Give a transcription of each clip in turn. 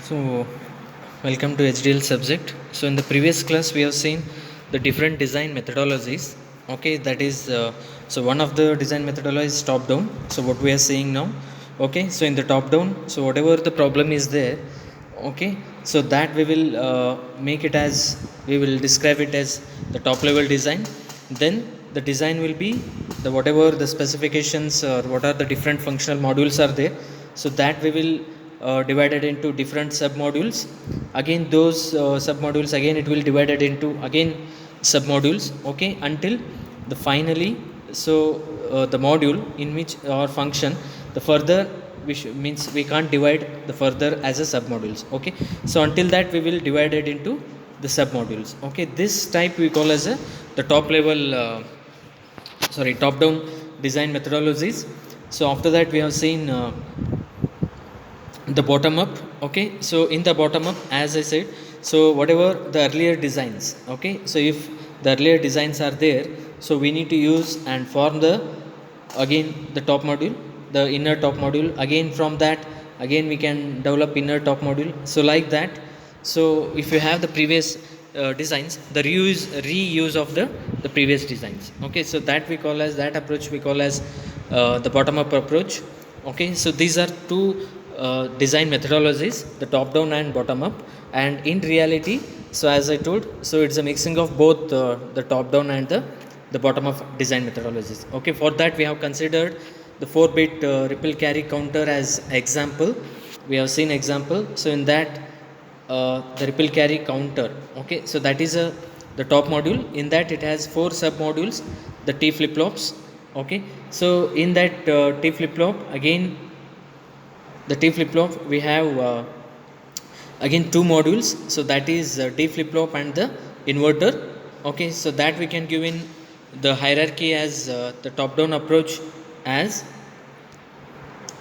So, welcome to HDL subject. So, in the previous class, we have seen the different design methodologies. Okay, that is so one of the design methodology is top down. So, what we are seeing now. Okay, so in the top down, so whatever the problem is there, okay, so that we will make it as we will describe it as the top level design. Then the design will be the whatever the specifications or what are the different functional modules are there, so that we will divided into different sub modules. Again those sub modules, again it will divided into again sub modules, okay, until the finally, so the module in which our function the further means we can't divide the further as a sub modules. Okay, so until that we will divide it into the sub modules. Okay, this type we call as a the top level top down design methodologies. So after that we have seen the bottom up. Okay, so in the bottom up, as I said, so whatever the earlier designs, okay, so if the earlier designs are there, so we need to use and form the again the top module, the inner top module. Again from that, again we can develop inner top module, so like that. So if you have the previous designs, the reuse of the previous designs. Okay, so that we call as, that approach we call as the bottom up approach. Okay, so these are two design methodologies, the top down and bottom up. And in reality, so as I told, so it's a mixing of both the top down and the bottom up design methodologies. Okay, for that we have considered the 4-bit ripple carry counter as example. We have seen example. So in that the ripple carry counter, okay, so that is a the top module. In that it has 4 sub modules, the T flip flops. Okay, so in that T flip flop, again the T flip flop we have again 2 modules, so that is T flip flop and the inverter. Okay, so that we can give in the hierarchy as the top down approach as,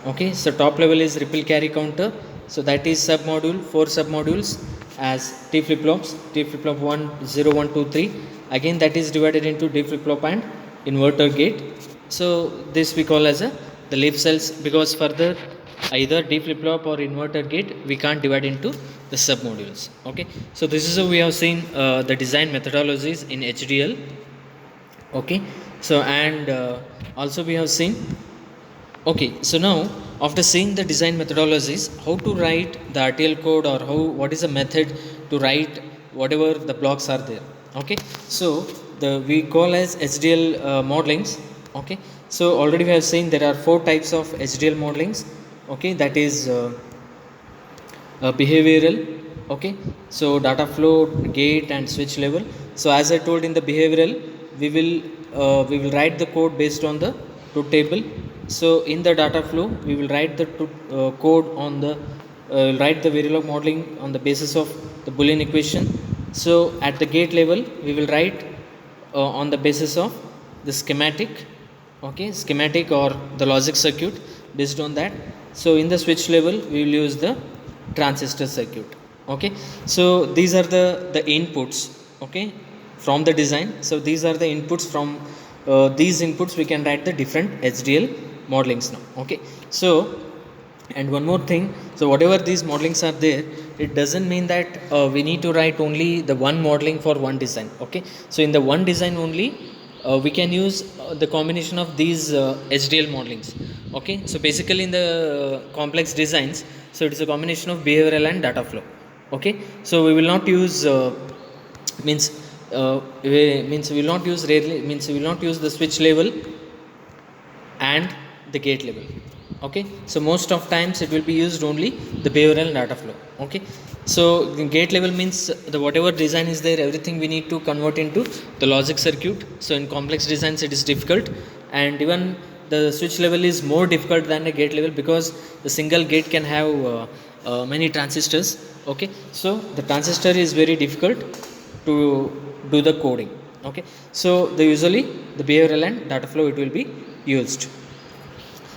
okay, so top level is ripple carry counter, so that is sub module, 4 sub modules as T flip flops, T flip flop 1 0 1 2 3. Again that is divided into T flip flop and inverter gate. So this we call as a the leaf cells, because further either D flip flop or inverter gate we can't divide into the sub modules. Okay, so this is how we have seen the design methodologies in HDL. Okay, so and also we have seen, okay, so now after seeing the design methodologies, how to write the RTL code, or how, what is the method to write whatever the blocks are there. Okay, so the we call as HDL modelings. Okay, so already we have seen there are 4 types of HDL modelings. Okay, that is behavioral. Okay, so data flow, gate and switch level. So as I told, in the behavioral we will write the code based on the truth table. So in the data flow we will write the code on the write the Verilog modeling on the basis of the Boolean equation. So at the gate level we will write on the basis of the schematic. Okay, schematic or the logic circuit based on that. So in the switch level we will use the transistor circuit. Okay, so these are the inputs, okay, from the design. So these are the inputs. From these inputs we can write the different HDL modelings now. Okay, so and one more thing, so whatever these modelings are there, it doesn't mean that we need to write only the one modeling for one design. Okay, so in the one design only we can use the combination of these HDL modelings. Okay, so basically in the complex designs, so it is a combination of behavioral and data flow. Okay, so we will not use we will not use rarely means we will not use the switch level and the gate level. Okay, so most of times it will be used only the behavioral and data flow. Okay, so the gate level means the whatever design is there, everything we need to convert into the logic circuit. So in complex designs it is difficult, and even the switch level is more difficult than the gate level, because the single gate can have many transistors. Okay, so the transistor is very difficult to do the coding. Okay, so the usually the behavioral and data flow it will be used.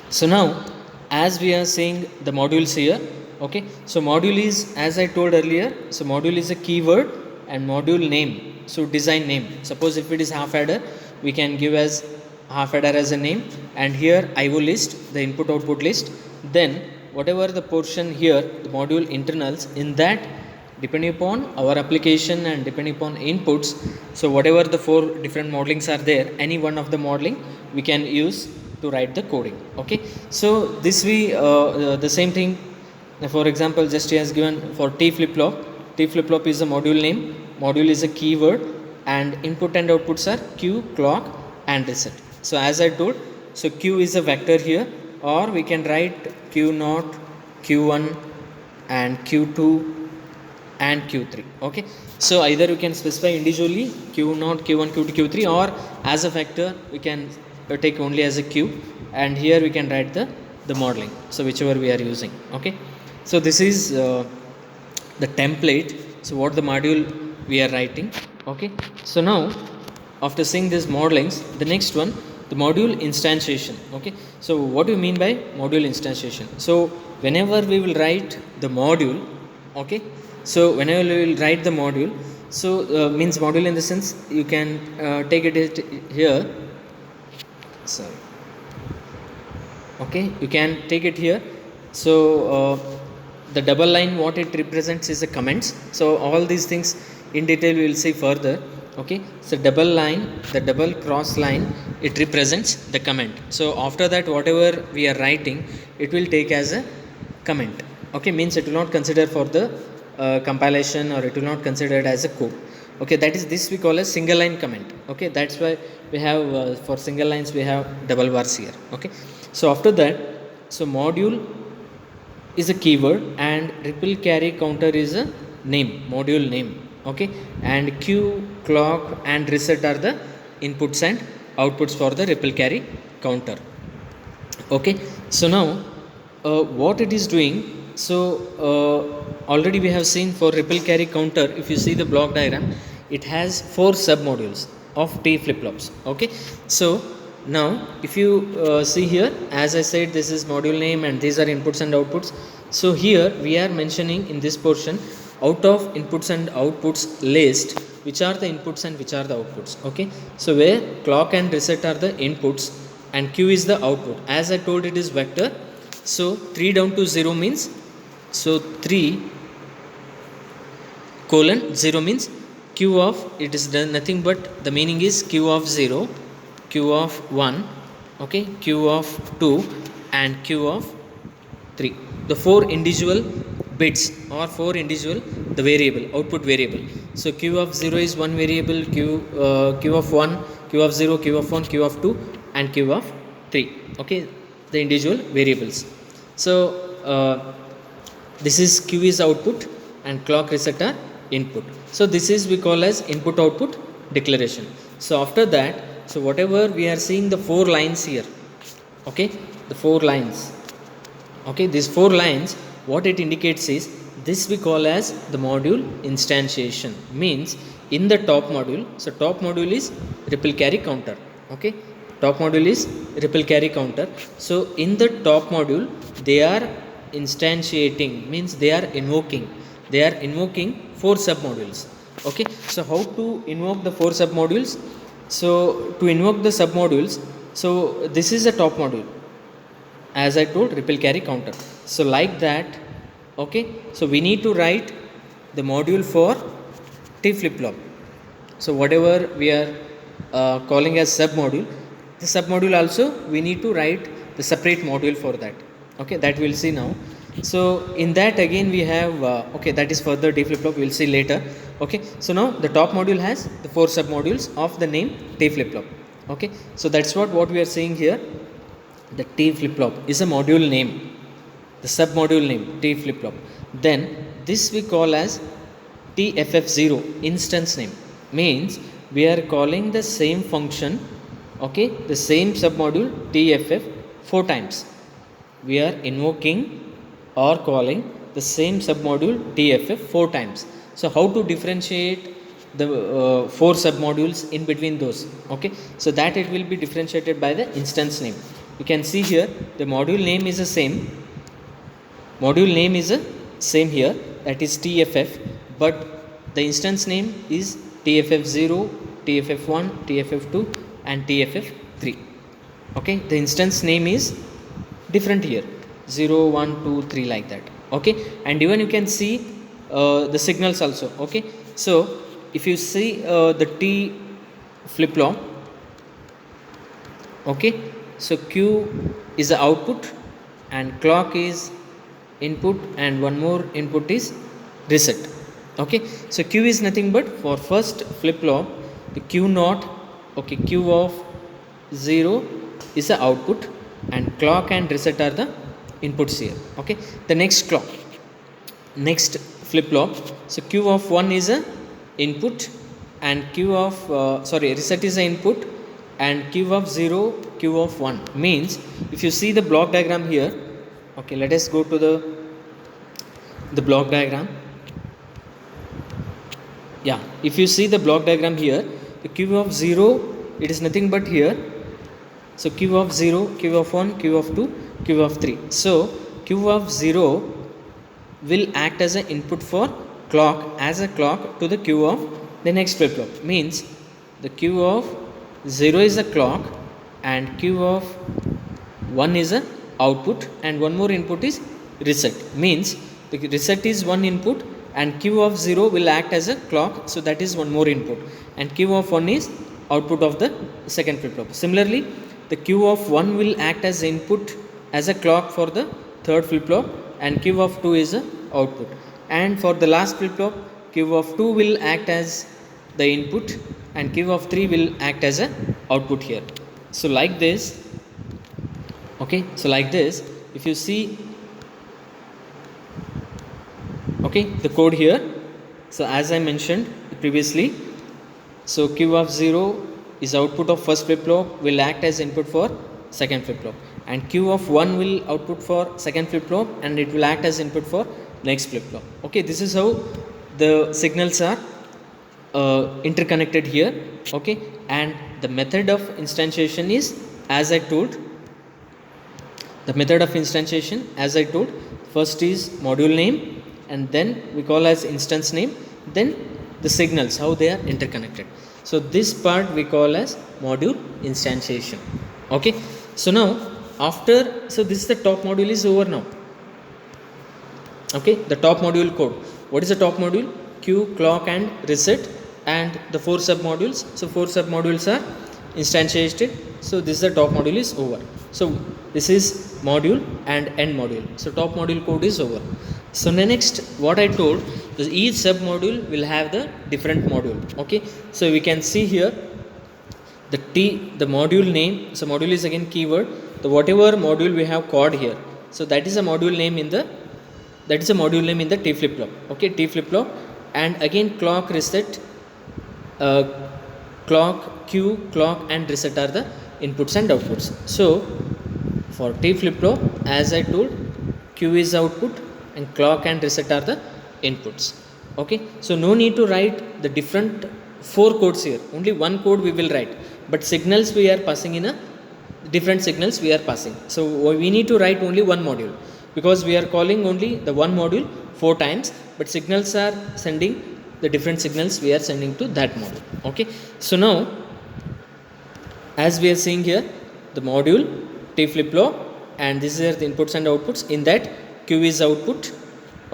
So now as we are seeing the modules here. Okay, so module is, as I told earlier, so module is a keyword and module name, so design name. Suppose if it is half adder, we can give as half adder as a name, and here IO list, the input output list. Then whatever the portion here, the module internals, in that depending upon our application and depending upon inputs, so whatever the 4 different modelings are there, any one of the modeling we can use to write the coding. Okay, so this we the same thing. For example, just he has given for T flip flop. T flip flop is a module name, module is a keyword, and input and outputs are Q, clock and reset. So as I told, so Q is a vector here, or we can write Q0, Q1 and Q2 and Q3. Okay, so either you can specify individually Q0, Q1, Q2, Q3, or as a vector we can take only as a Q, and here we can write the modeling, so whichever we are using. Okay, so this is the template, so what the module we are writing. Okay, so now after seeing these modelings, the next one, the module instantiation. Okay, so what do you mean by module instantiation? So whenever we will write the module, okay, so whenever we will write the module, so means module in the sense you can take it here, sorry, okay, you can take it here. So the double line, what it represents is the comments. So all these things in detail we will see further. Okay, so double line, the double cross line, it represents the comment. So after that whatever we are writing, it will take as a comment. Okay, means it will not consider for the compilation, or it will not consider it as a code. Okay, that is, this we call as single line comment. Okay, that's why we have for single lines we have double bars here. Okay, so after that, so module is a keyword and ripple carry counter is a name, module name. Okay, and Q, clock and reset are the inputs and outputs for the ripple carry counter. Okay, so now what it is doing, so already we have seen for ripple carry counter, if you see the block diagram, it has 4 sub modules of T flip flops. Okay, so now if you see here, as I said, this is module name and these are inputs and outputs. So here we are mentioning in this portion, out of inputs and outputs list, which are the inputs and which are the outputs. Okay, so where clock and reset are the inputs and Q is the output. As I told, it is vector, so 3 down to 0 means, so 3 colon 0 means Q of, it is done nothing but the meaning is Q of 0, Q of 1, okay, Q of 2 and Q of 3, the 4 individual bits or 4 individual the variable, output variable. So Q of 0 is one variable, Q of 1, Q of 0, Q of 1, Q of 2 and Q of 3. Okay, the individual variables. So this is Q is output and clock reset are input. So this is we call as input output declaration. So after that, so whatever we are seeing the 4 lines here, okay, the 4 lines, okay, these 4 lines, what it indicates is, this we call as the module instantiation. Means in the top module, so top module is ripple carry counter. Okay, top module is ripple carry counter. So in the top module they are instantiating, means they are invoking 4 sub modules. Okay, so how to invoke the 4 sub modules? So to invoke the sub modules, so this is a top module, as I told, ripple carry counter. So like that, okay, so we need to write the module for T flip flop. So whatever we are calling as sub module, the sub module also we need to write the separate module for that. Okay, that we'll see now. So in that again we have okay, that is further T flip flop, we'll see later. Okay, so now the top module has the 4 sub modules of the name T flip flop. Okay, so that's what we are saying here. The T flip flop is a module name, the sub module name T flip flop. Then this we call as TFF0 instance name, means we are calling the same function, okay, the same sub module TFF 4 times. We are invoking or calling the same sub module TFF 4 times. So how to differentiate the 4 sub modules in between those? Okay, so that it will be differentiated by the instance name. You can see here the module name is the same, module name is the same here, that is TFF, but the instance name is TFF0, TFF1, TFF2 and TFF3. Okay, the instance name is different here. 0 1 2 3 like that. Okay, and even you can see the signals also. Okay, so if you see the T flip flop, okay, so Q is the output and clock is input and one more input is reset. Okay, so Q is nothing but for first flip flop the Q naught. Okay, Q of 0 is the output and clock and reset are the inputs here. Okay, the next flip flop, so Q of 1 is a input and Q of reset is the input and Q of 0 Q of 1 means if you see the block diagram here. Okay, let us go to the block diagram. Yeah, if you see the block diagram here, the Q of 0 it is nothing but here. So Q of 0, Q of 1, Q of 2, Q of 3. So Q of 0 will act as an input for clock as a clock to the Q of the next flip flop. Means the Q of 0 is a clock and Q of 1 is a output and one more input is reset. Means the reset is one input and Q of 0 will act as a clock, so that is one more input, and Q of 1 is output of the second flip flop. Similarly, the Q of 1 will act as input as a clock for the third flip flop and Q of 2 is a output, and for the last flip flop Q of 2 will act as the input and Q of 3 will act as a output here. So like this. Okay, so like this if you see, okay, the code here. So as I mentioned previously, so Q of 0 is output of first flip flop will act as input for second flip flop and Q of 1 will output for second flip flop and it will act as input for next flip flop. Okay, this is how the signals are interconnected here. Okay, and the method of instantiation is as I told. The method of instantiation as I told, first is module name and then we call as instance name, then the signals how they are interconnected. So this part we call as module instantiation. Okay, so now after, so this is the top module is over now. Okay, the top module code. What is the top module? Q, clock and reset and the 4 sub modules. So 4 sub modules are instantiated. So this is the top module is over. So this is module and end module. So top module code is over. So next what I told is each sub module will have the different module. Okay, so we can see here the module name. So module is again keyword. The whatever module we have called here, so that is a module name in the T flip flop. Okay, T flip flop, and again clock, reset, clock, Q, clock and reset are the inputs and outputs. So for T flip flop as I told, Q is output and clock and reset are the inputs. Okay, so no need to write the different 4 codes here, only one code we will write, but signals we are passing in a different signals we are passing. So we need to write only one module because we are calling only the one module 4 times, but signals are sending the different signals we are sending to that module. Okay, so now as we are seeing here the module T flip flop and these are the inputs and outputs. In that Q is output.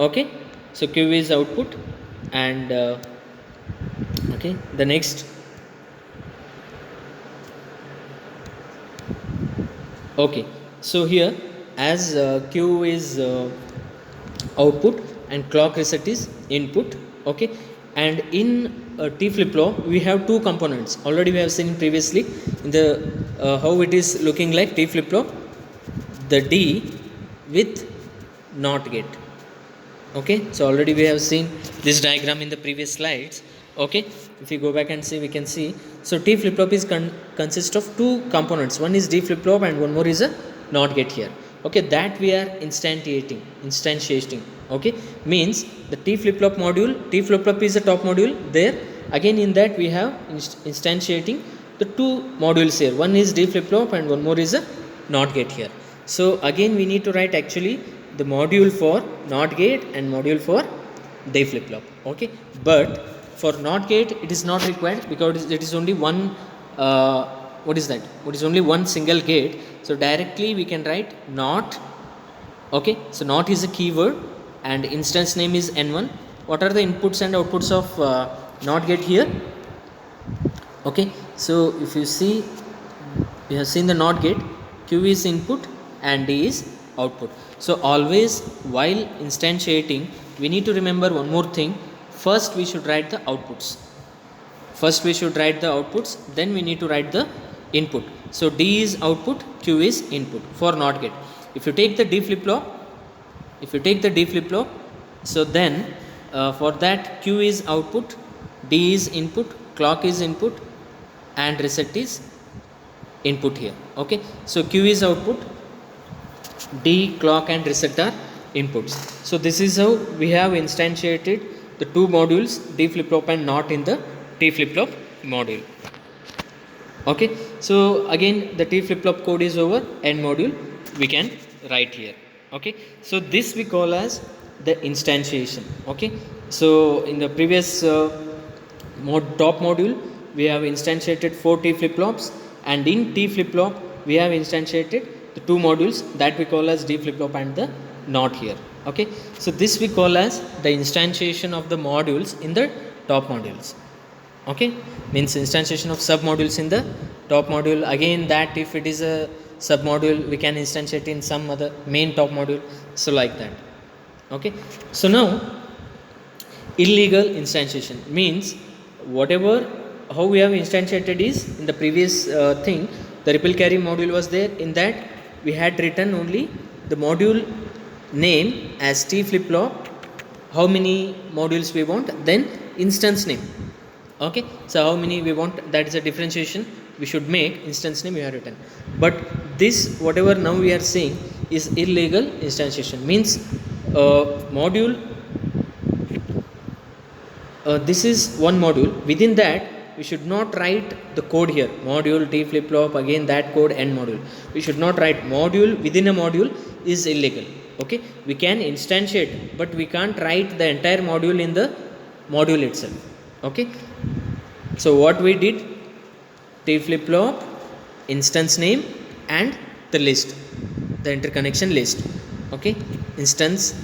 Okay, so Q is output and okay, the next. Okay, so here as Q is output and clock reset is input. Okay, and in T flip flop we have 2 components. Already we have seen previously in the how it is looking like T flip flop, the D with NOT gate. Okay, so already we have seen this diagram in the previous slides. Okay, if you go back and see, we can see, so T flip flop is consists of 2 components. One is D flip flop and one more is a NOT gate here. Okay, that we are instantiating. Okay, means the T flip flop module, T flip flop is the top module there. Again in that we have instantiating the 2 modules here. One is D flip flop and one more is a NOT gate here. So again we need to write actually the module for NOT gate and module for D flip flop. Okay, but for NOT gate it is not required because it is only one what is only one single gate. So directly we can write NOT Okay, so not is a keyword and instance name is n1. What are the inputs and outputs of not get here? Okay, so if you see, we have seen the not gate, q is input and d is output. So always while instantiating, we need to remember one more thing. First we should write the outputs. First we should write the outputs, then we need to write the input. So d is output, q is input for not gate. If you take the d flip flop, so then for that q is output, d is input, clock is input and reset is input here. Okay, so q is output, d, clock and reset are inputs. So this is how we have instantiated the two modules, d flip flop and not in the t flip flop module. Okay, so again the t flip flop code is over, end module we can write here. Okay, so this we call as the instantiation. Okay, so in the previous top module we have instantiated 4 t flip flops, and in t flip flop we have instantiated the two modules that we call as d flip flop and the not here. Okay, so this we call as the instantiation of the modules in the top modules. Okay, means instantiation of sub modules in the top module. Again, that if it is a sub module, we can instantiate in some other main top module, so like that. Okay, so now illegal instantiation means whatever how we have instantiated is in the previous thing, the ripple carry module was there. In that we had written only the module name as t flip flop, how many modules we want, then instance name. Okay, so how many we want, that is a differentiation we should make, instance name we have written. But this whatever now we are seeing is illegal instantiation, means module this is one module, within that we should not write the code here, module t flip flop, again that code end module. We should not write module within a module, is illegal. Okay, we can instantiate but we can't write the entire module in the module itself. Okay, so what we did, t flip flop, instance name and the list, the interconnection list. Okay, instance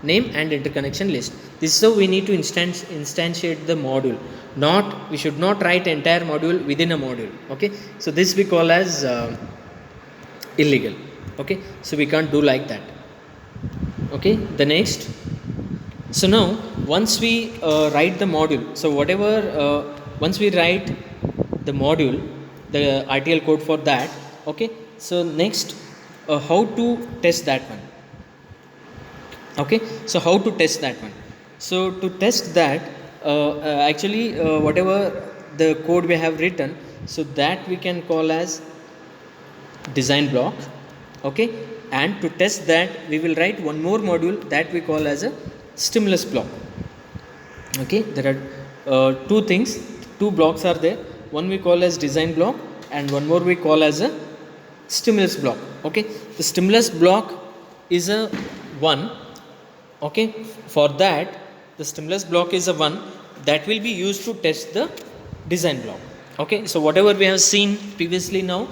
name and interconnection list. This is how we need to instantiate the module. Not, we should not write entire module within a module. Okay, so this we call as illegal. Okay, so we can't do like that. Okay, the next, so now once we write the module, so whatever once we write the module, the RTL code for that. Okay, so next how to test that one. Okay, so how to test that one? So to test that, actually whatever the code we have written, so that we can call as design block. Okay, and to test that we will write one more module that we call as a stimulus block. Okay, there are two things, two blocks are there, one we call as design block and one more we call as a stimulus block. Okay, the stimulus block is a 1. Okay, for that the stimulus block is a 1 that will be used to test the design block. Okay, so whatever we have seen previously now,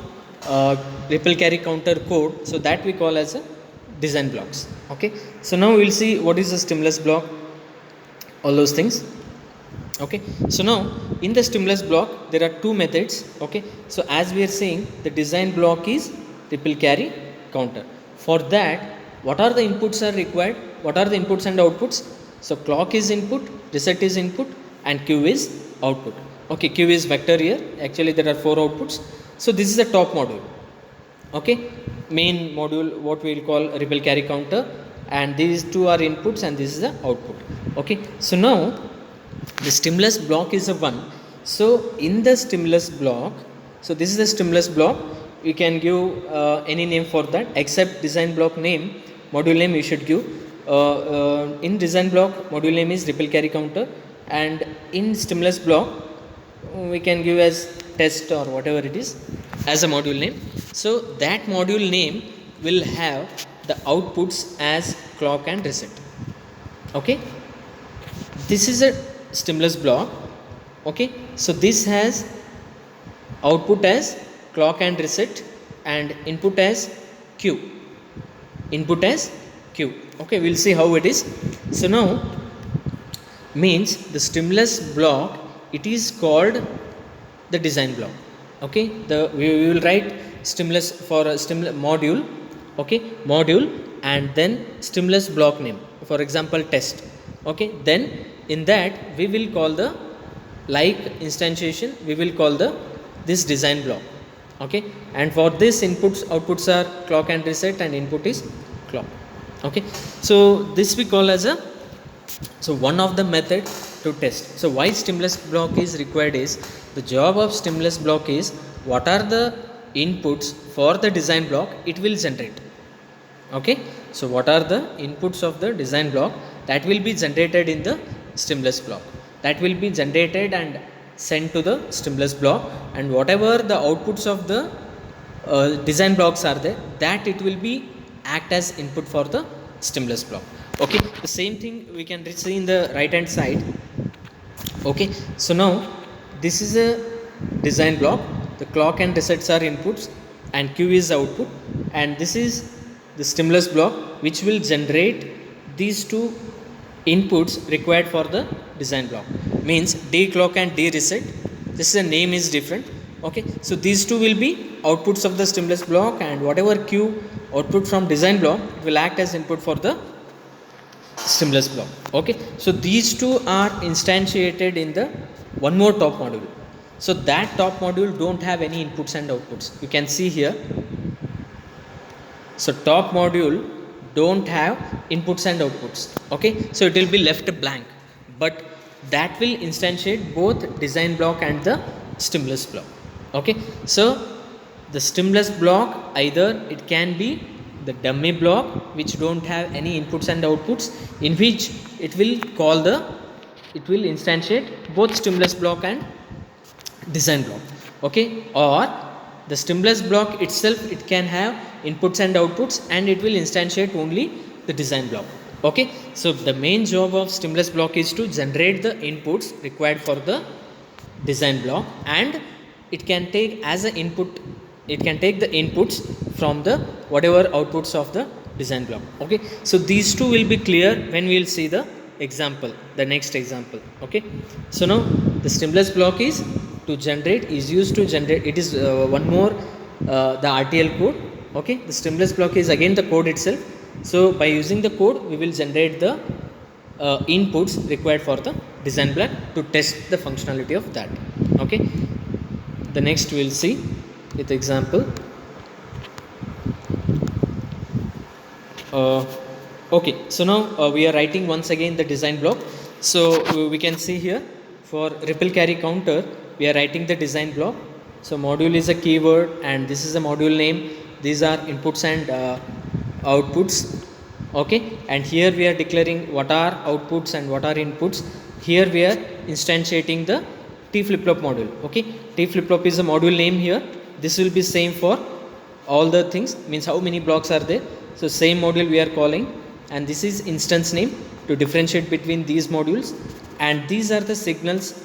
ripple carry counter code, so that we call as a design blocks. Okay, so now we will see what is the stimulus block, all those things. Okay, so now in the stimulus block there are two methods. Okay, so as we are saying, the design block is ripple carry counter. For that, what are the inputs are required, what are the inputs and outputs? So clock is input, reset is input and q is output. Okay, q is vector here, actually there are 4 outputs. So this is the top module. Okay, main module, what we will call ripple carry counter, and these two are inputs and this is the output. Okay, so now the stimulus block is a 1. So in the stimulus block, so this is the stimulus block, you can give any name for that except design block name, module name you should give. In design block, module name is ripple carry counter, and in stimulus block we can give as test or whatever it is as a module name. So that module name will have the outputs as clock and reset. Okay, this is a stimulus block. Okay, so this has output as clock and reset and input as q, input as Q. Okay, we'll see how it is. So now means the stimulus block, it is called the design block. Okay, we will write stimulus for a stimulus module. Okay, module, and then stimulus block name, for example test. Okay, then in that we will call the like instantiation, we will call the this design block. Okay, and for this inputs outputs are clock and reset, and input is clock. Okay, so this we call as a, so one of the method to test. So why stimulus block is required is, the job of stimulus block is, what are the inputs for the design block it will generate. Okay, so what are the inputs of the design block that will be generated in the stimulus block, that will be generated and sent to the stimulus block, and whatever the outputs of the design blocks are there, that it will be act as input for the stimulus block. Okay, the same thing we can see in the right hand side. Okay, so now this is a design block, the clock and resets are inputs and Q is output, and this is the stimulus block which will generate these two inputs required for the design block, means D clock and D reset. This is a name is different. Okay, so these two will be outputs of the stimulus block, and whatever Q output from design block, it will act as input for the stimulus block. Okay, so these two are instantiated in the one more top module. So that top module don't have any inputs and outputs, you can see here. So top module don't have inputs and outputs. Okay, so it will be left blank, but that will instantiate both design block and the stimulus block. Okay, so the stimulus block, either it can be the dummy block which don't have any inputs and outputs, in which it will call the, it will instantiate both stimulus block and design block. Okay, or the stimulus block itself, it can have inputs and outputs, and it will instantiate only the design block. Okay, so the main job of stimulus block is to generate the inputs required for the design block, and it can take as an input, it can take the inputs from the whatever outputs of the design block. Okay, so these two will be clear when we will see the example, the next example. Okay, so now the stimulus block is to generate, is used to generate, it is one more the RTL code. Okay, the stimulus block is again the code itself. So by using the code, we will generate the inputs required for the design block to test the functionality of that. Okay, the next we will see with example. Okay, so now we are writing once again the design block. So we can see here for ripple carry counter, we are writing the design block. So module is a keyword, and this is a module name. These are inputs and outputs. Okay, and here we are declaring what are outputs and what are inputs. Here we are instantiating the T flip flop module. Okay, T flip flop is a module name here. This will be same for all the things, means how many blocks are there. So same module we are calling, and this is instance name to differentiate between these modules, and these are the signals.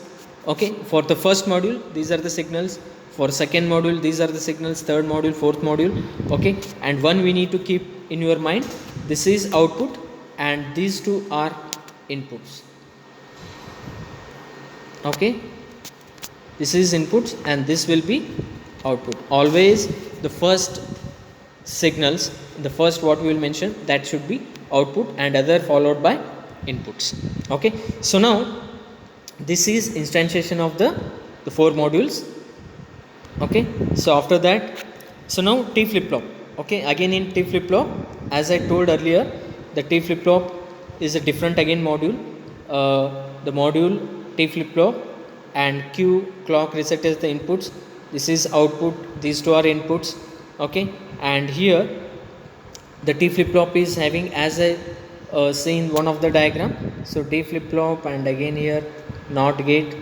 Okay, for the first module these are the signals, for second module these are the signals, third module, fourth module. Okay, and one we need to keep in your mind, this is output and these two are inputs. Okay, this is inputs and this will be output. Always the first signals, the first what we will mention, that should be output, and other followed by inputs. Okay, so now this is instantiation of the four modules. Okay, so after that, so now T flip flop. Okay, again in T flip flop, as I told earlier, the T flip flop is a different again module. The module T flip flop and Q clock reset is the inputs. This is output, these two are inputs. Okay, and here the T flip flop is having, as I seen one of the diagram. So T flip flop, and again here NOT gate.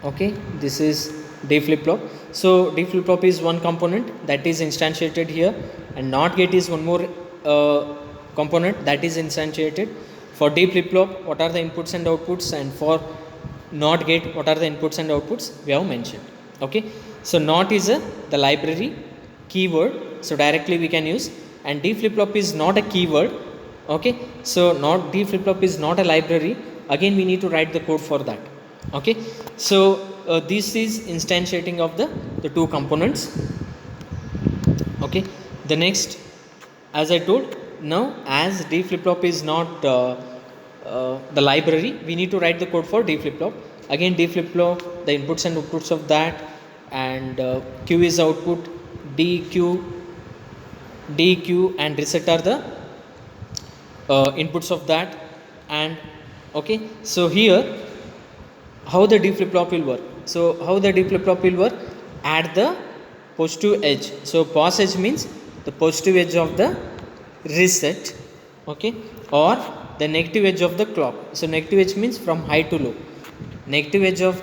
Okay, this is D flip flop. So D flip flop is one component that is instantiated here, and NOT gate is one more component that is instantiated. For D flip flop, what are the inputs and outputs, and for NOT gate, what are the inputs and outputs we have mentioned. Okay, so NOT is the library keyword, so directly we can use, and D flip flop is not a keyword. Okay, so not D flip flop is not a library. Again, we need to write the code for that. Okay, so this is instantiating of the two components. Okay, the next, as I told, now as D flip flop is not the library, we need to write the code for D flip flop. Again, D flip flop, the inputs and outputs of that, and Q is output, D, Q and reset are the inputs of that. And okay, so here how the D flip flop will work. So how the D flip flop will work, at the positive edge. So pos edge means the positive edge of the reset, okay, or the negative edge of the clock. So negative edge means from high to low. Negative edge of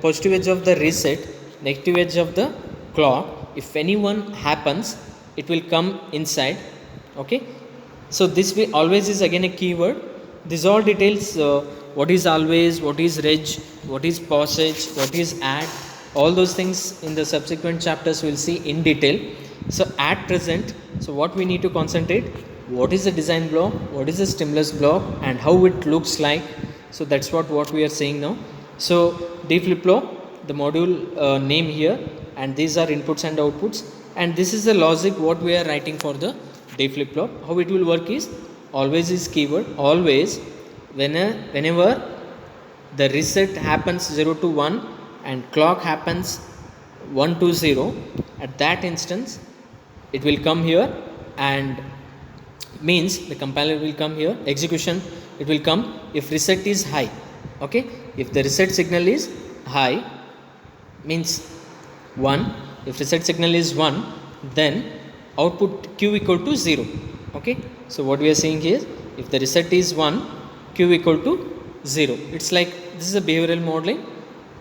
positive edge of the reset, negative edge of the clock. If any one happens, it will come inside. Okay, so this will always is again a keyword. This all details what is always, what is reg, what is passage, what is add. All those things in the subsequent chapters we'll see in detail. So at present, so what we need to concentrate, what is the design block, what is the stimulus block, and how it looks like. So that's what we are saying now. So D flip flop, the module name here, and these are inputs and outputs, and this is the logic what we are writing for the D flip flop. How it will work is, always is keyword, always whenever the reset happens 0 to 1 and clock happens 1 to 0, at that instance it will come here, and means the compiler will come here, execution it will come if reset is high. Okay, if the reset signal is high means 1, if reset signal is 1, then output Q equal to 0. Okay, so what we are saying here, if the reset is 1, Q equal to 0. It's like, this is a behavioral modeling,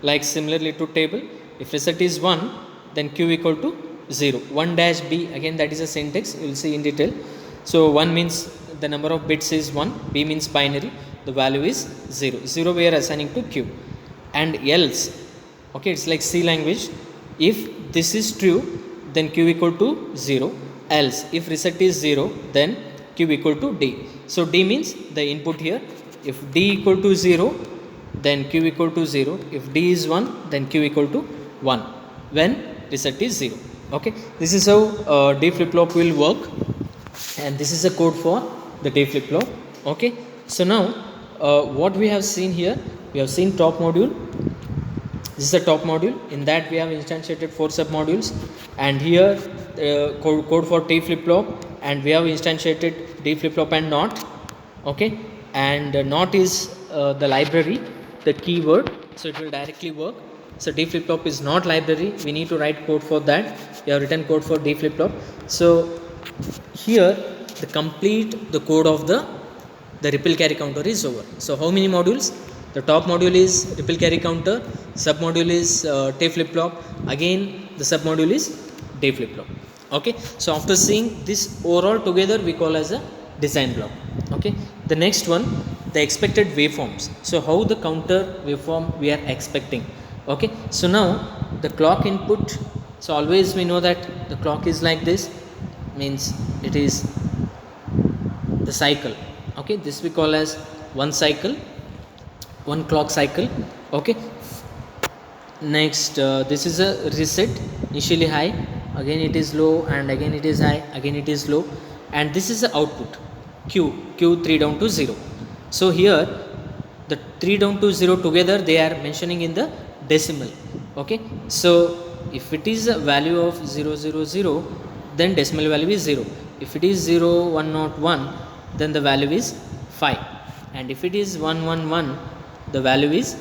like similarly to table. If reset is 1, then Q equal to 0. 1 dash B, again that is a syntax, you will see in detail. So 1 means the number of bits is 1, B means binary, the value is 0. 0 we are assigning to Q. And else, okay, it's like C language. If this is true, then Q equal to 0. Else, if reset is 0, then Q equal to D. So D means the input here. If D equal to 0, then Q equal to 0. If D is 1, then Q equal to 1 when reset is 0. Okay, this is how D flip flop will work, and this is the code for the D flip flop. Okay, so now what we have seen here, we have seen top module. This is the top module. In that we have instantiated 4 sub modules, and here code for D flip flop, and we have instantiated D flip flop and not. Okay, and not is the library, the keyword, so it will directly work. So D flip flop is not library, we need to write code for that. We have written code for D flip flop. So here the complete the code of the ripple carry counter is over. So how many modules? The top module is ripple carry counter, sub module is T flip flop, again the sub module is D flip flop. Okay, so after seeing this overall together, we call as a design block. Okay, the next one, the expected waveforms. So how the counter waveform we are expecting. Okay, so now the clock input, so always we know that the clock is like this, means it is the cycle. Okay, this we call as one cycle, one clock cycle. Okay, next this is a reset, initially high, again it is low, and again it is high, again it is low, and this is the output Q 3 down to 0. So here the 3 down to 0 together they are mentioning in the decimal. Okay, so if it is a value of 000, then decimal value is 0. If it is 0101, then the value is 5, and if it is 111, the value is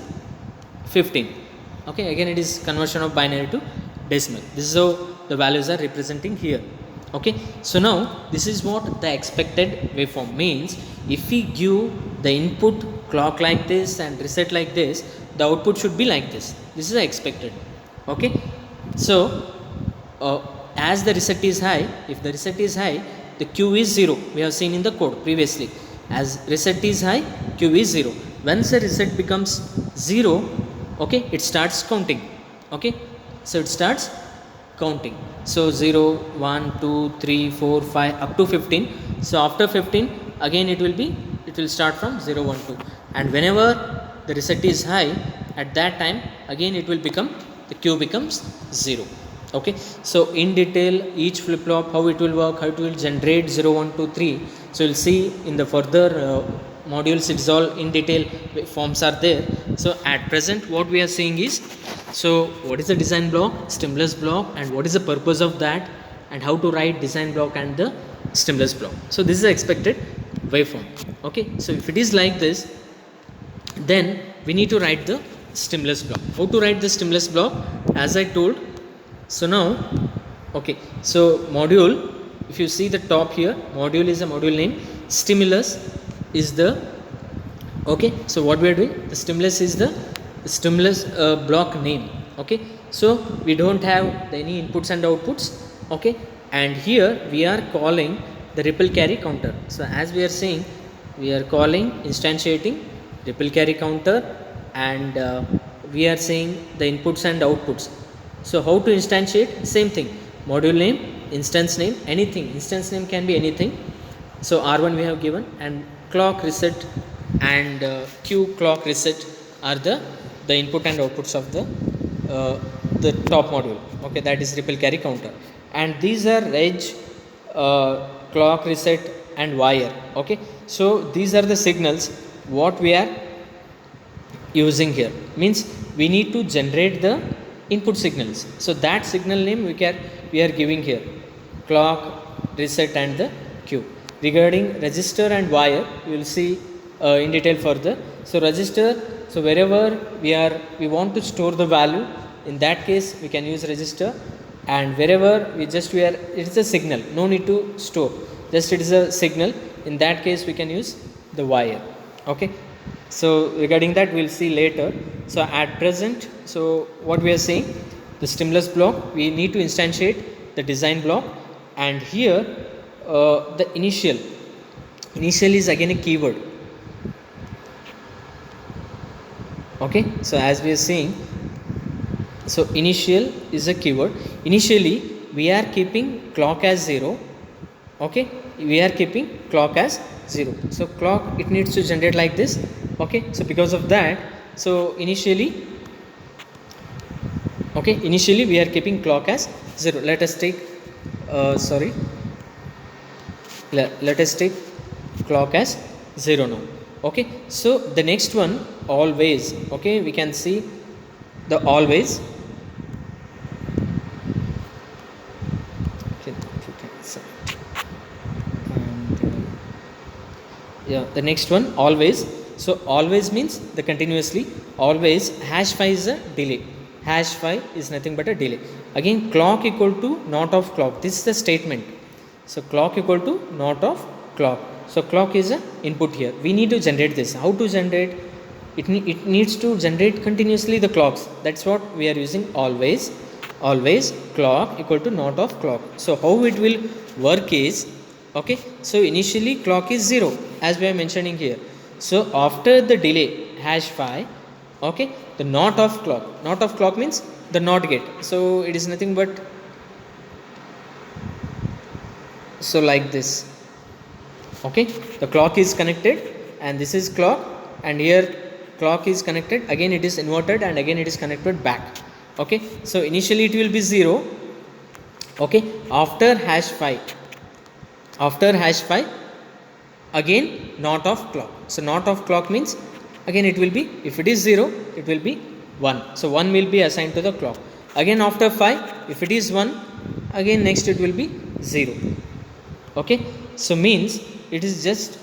15. Okay, again it is conversion of binary to decimal. This is how the values are representing here. Okay, so now this is what the expected waveform means. If we give the input clock like this and reset like this, the output should be like this. This is the expected. Okay, so as the reset is high, if the reset is high, the Q is 0. We have seen in the code previously. As reset is high, Q is 0. Once the reset becomes 0, okay, it starts counting. Okay, so it starts counting. So 0, 1, 2, 3, 4, 5 up to 15. So after 15, again it will start from 0 1 2, and whenever the reset is high, at that time again it will become, the Q becomes 0. Okay, so in detail each flip flop, how it will work, how it will generate 0 1 2 3, so you'll see in the further modules. It's all in detail, forms are there. So at present what we are seeing is, so what is the design block, stimulus block, and what is the purpose of that, and how to write design block and the stimulus block. So this is the expected waveform. Okay, so if it is like this, then we need to write the stimulus block. How to write the stimulus block? As I told, so now, okay, so module, if you see the top here, module is a module name, stimulus is the, okay, so what we are doing, the stimulus is the stimulus block name. Okay, so we don't have any inputs and outputs. Okay, and here we are calling the ripple carry counter. So as we are saying, we are calling, instantiating ripple carry counter, and we are saying the inputs and outputs. So how to instantiate? Same thing, module name, instance name, anything, instance name can be anything. So R1 we have given, and clock reset and Q clock reset are the input and outputs of the top module. Okay, that is ripple carry counter, and these are edge, clock reset and wire. Okay, so these are the signals what we are using here. Means we need to generate the input signals. So that signal name we are giving here, clock, reset and the Q. Regarding register and wire, you will see in detail further. So register, so wherever we want to store the value, in that case we can use register, and wherever it is a signal, no need to store, just it is a signal, in that case we can use the wire. Okay, so regarding that we will see later. So at present, so what we are saying, the stimulus block, we need to instantiate the design block, and here the initial is again a keyword. Okay, so as we are seeing, so initial is a keyword. Initially we are keeping clock as 0. Okay, we are keeping clock as 0. So clock, it needs to generate like this. Okay, so because of that, so initially we are keeping clock as 0. Let us take let us take clock as 0 now. Okay, so the next one, always. Okay, we can see the always. Yeah, the next one, always. So always means the continuously. Always, hash phi is a delay. Hash phi is nothing but a delay. Again, clock equal to not of clock. This is the statement. So clock equal to not of clock. So clock is a input here. We need to generate this. How to generate? It needs to generate continuously the clocks. That's what we are using, always. Always clock equal to not of clock. So how it will work is, okay, so initially clock is 0 as we are mentioning here. So after the delay hash phi, okay, the not of clock means the not gate. So it is nothing but, so like this. Okay, the clock is connected and this is clock, and here clock is connected, again it is inverted and again it is connected back. Okay, so initially it will be 0. Okay, after hash phi again not of clock. So not of clock means again it will be, if it is 0 it will be 1. So 1 will be assigned to the clock. Again after phi, if it is 1, again next it will be 0. Okay, so means it is just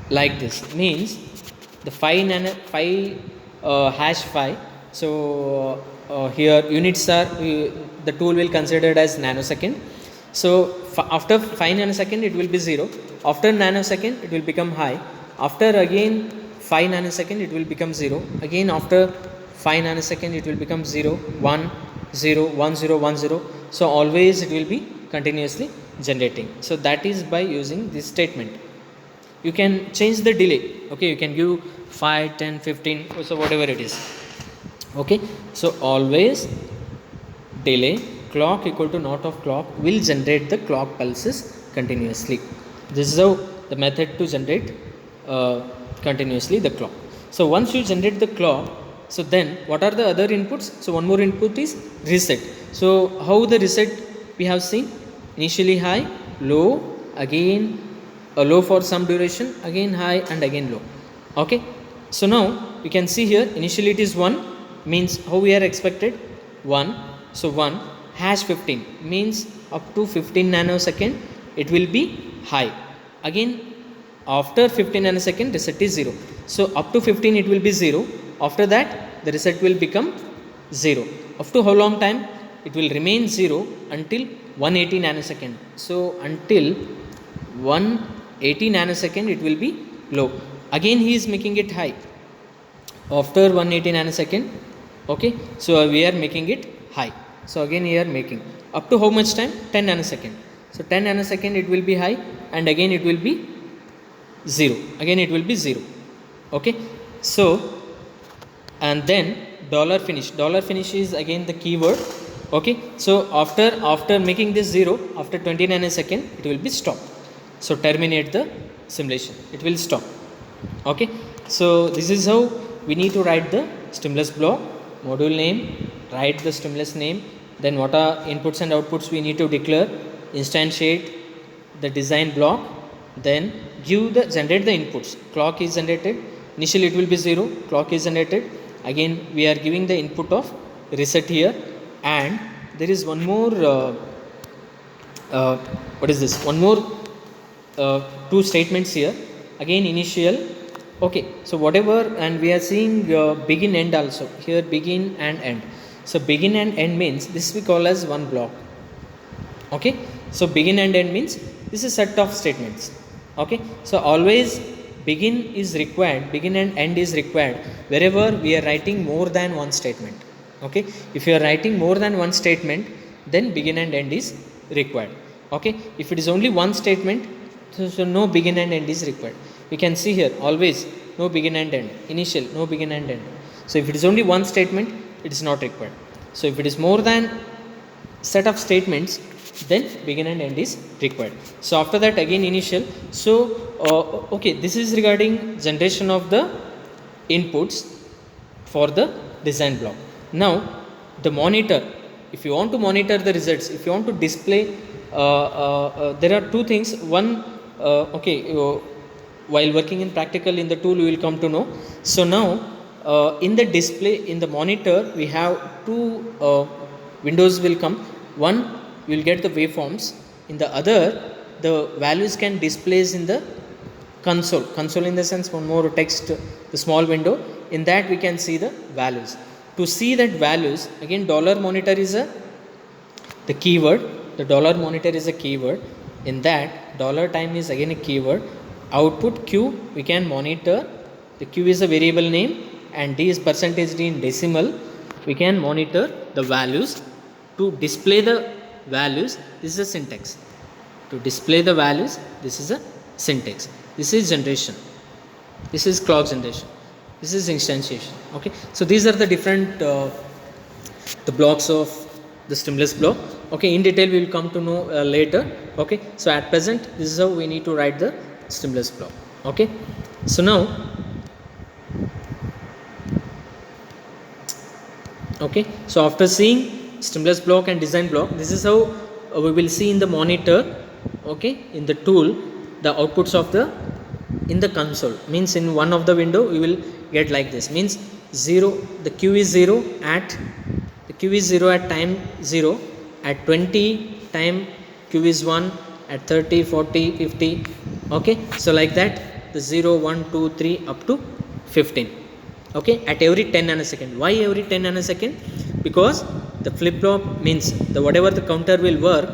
like this. Means the hash phi. So here units are, the tool will consider it as nanosecond. So after 5 nanosecond it will be 0. After nanosecond it will become high. After again 5 nanosecond it will become 0. Again after 5 nanosecond it will become 0, 1, 0, 1, 0, 1, 0. So always it will be continuously generating. So that is by using this statement. You can change the delay. Okay, you can give 5, 10, 15, so whatever it is. Okay, so always delay clock equal to not of clock will generate the clock pulses continuously. This is how the method to generate continuously the clock. So once you generate the clock, so then what are the other inputs? So one more input is reset. So how the reset we have seen? Initially high, low, again a low for some duration, again high and again low. Okay, so now you can see here initially it is 1, means how we are expected 1. So 1 hash 15 means up to 15 nanosecond it will be high. Again after 15 nanosecond reset is 0. So up to 15 it will be 0. After that the reset will become 0. Up to how long time? It will remain 0 until 180 nanosecond. So until 180 nanosecond it will be low. Again he is making it high after 180 nanosecond. Okay, so we are making it high. So again we are making up to how much time? 10 nanosecond. So 10 nanosecond it will be high and again it will be 0. Again it will be 0. Okay, so and then dollar finish. Dollar finish is again the keyword. Okay, so after making this 0, after 20 nanosecond it will be stop. So terminate the simulation, it will stop. Okay, so this is how we need to write the stimulus block. Module name, write the stimulus name, then what are inputs and outputs we need to declare, instantiate the design block, then generate the inputs. Clock is generated, initially it will be 0, clock is generated. Again we are giving the input of reset here, and there is one more what is this, one more two statements here. Again initial. Okay, so whatever, and we are seeing begin end also here, begin and end. So begin and end means this we call as one block. Okay, so begin and end means this is set of statements. Okay, so always begin is required, begin and end is required wherever we are writing more than one statement. Okay, if you are writing more than one statement, then begin and end is required. Okay, if it is only one statement, so no begin and end is required. We can see here always no begin and end, initial no begin and end. So if it is only one statement, it is not required. So if it is more than set of statements, then begin and end is required. So after that again initial. So okay, this is regarding generation of the inputs for the design block. Now the monitor, if you want to monitor the results, if you want to display, there are two things. One, okay, while working in practical in the tool you will come to know. So now in the display, in the monitor, we have two windows will come. One, you will get the waveforms. In the other, the values can displays in the console. Console in the sense one more text, the small window. In that we can see the values. To see that values, again dollar monitor is the keyword. The dollar monitor is a keyword. In that dollar time is again a keyword. Output Q we can monitor. The Q is a variable name and D is percentage D in decimal. We can monitor the values. To display the values, this is a syntax. To display the values, this is a syntax. This is generation. This is clock generation. This is instantiation. Okay, so these are the different the blocks of the stimulus block. Okay, in detail we will come to know later. Okay, so at present this is how we need to write the stimulus block. Okay, so now okay, so after seeing stimulus block and design block, this is how we will see in the monitor. Okay, in the tool, the outputs of the in the console, means in one of the window we will get like this, means 0, the Q is 0 at time 0, at 20 time Q is 1, at 30, 40, 50. Okay, so like that the 0, 1, 2, 3 up to 15. Okay, at every 10 nanosecond. Why every 10 nanosecond? Because the flip flop means the whatever the counter will work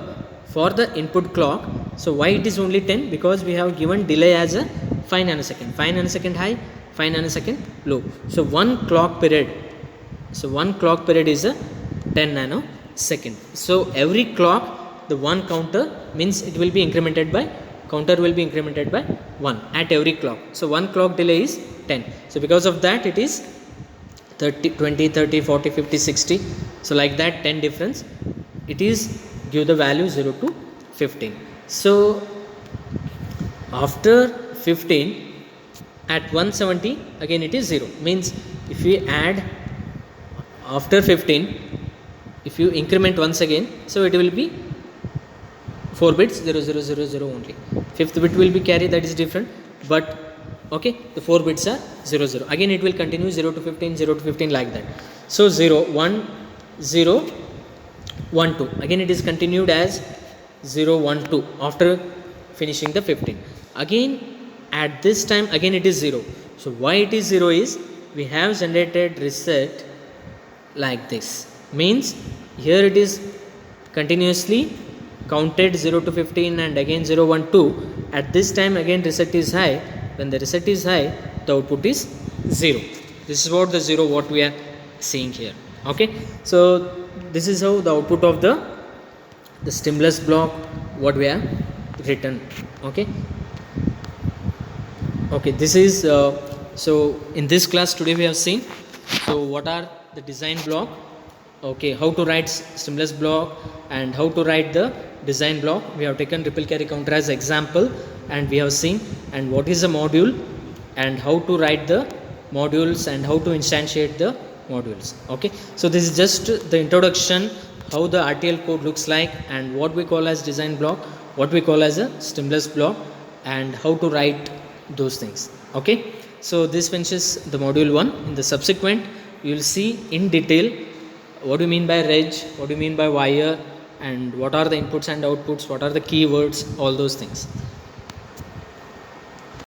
for the input clock. So why it is only 10? Because we have given delay as a 5 nanosecond. 5 nanosecond high, 5 nanosecond low. So one clock period is a 10 nanosecond. So every clock, the one counter means it will be incremented by, counter will be incremented by 1 at every clock. So one clock delay is 10. So because of that it is 30, 20, 30, 40, 50, 60. So like that 10 difference, it is give the value 0 to 15. So After 15 at 170 again it is 0, means if we add after 15, if you increment once again, so it will be 4 bits 0 0 0 0 only. Fifth bit will be carry, that is different, but okay, the 4 bits are 0 0. Again it will continue 0 to 15 0 to 15 like that. So 0 1 0 1 2, again it is continued as 0 1 2 after finishing the 15. Again at this time again it is 0. So why it is 0 is we have generated reset like this, means here it is continuously counted 0 to 15 and again 0 1 2. At this time again reset is high. When the reset is high, the output is 0. This is what the 0 what we are seeing here. Okay, so this is how the output of the stimulus block what we have written. Okay, okay, this is so in this class today we have seen, so what are the design block, okay, how to write stimulus block and how to write the design block. We have taken ripple carry counter as example and we have seen, and what is a module and how to write the modules and how to instantiate the modules. Okay, so this is just the introduction how the RTL code looks like and what we call as design block, what we call as a stimulus block, and how to write those things. Okay, so this finishes the module 1. In the subsequent you will see in detail what do you mean by reg, what do you mean by wire, and what are the inputs and outputs, what are the keywords, all those things.